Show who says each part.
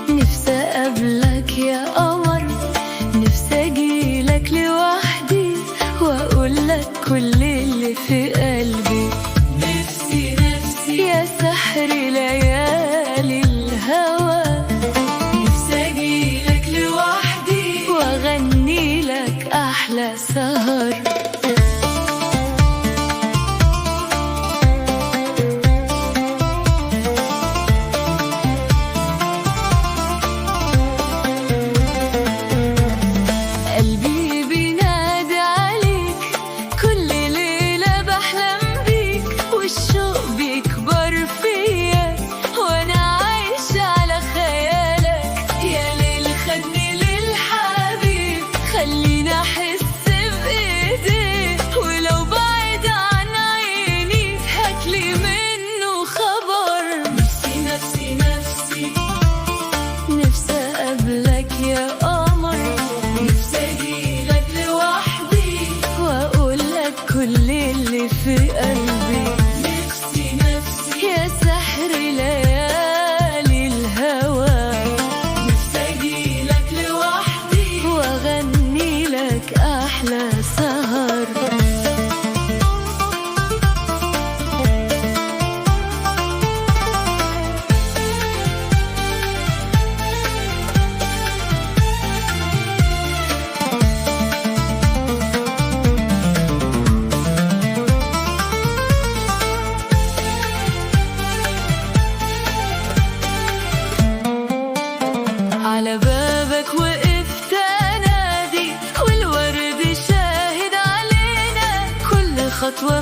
Speaker 1: نفسي أقابلك يا قمر، نفسي أجيلك لوحدي وأقولك كل اللي في قلبي. نفسي يا سحر ليالي الهوى، نفسي أجيلك لوحدي وأغني لك أحلى سهر. خلينا أحس بإيديه ولو بعيد عن عيني هاتلي منه خبر. نفسي أقابلك يا قمر، نفسي أجيلك لوحدي وأقولك كل اللي في قلبي. نفسي يا سحر ليالي الهوى، نفسي أجيلك لوحدي وأغني لك أحلى سهر. على بابك وقفت أنادي والورد شاهد علينا، كل خطوة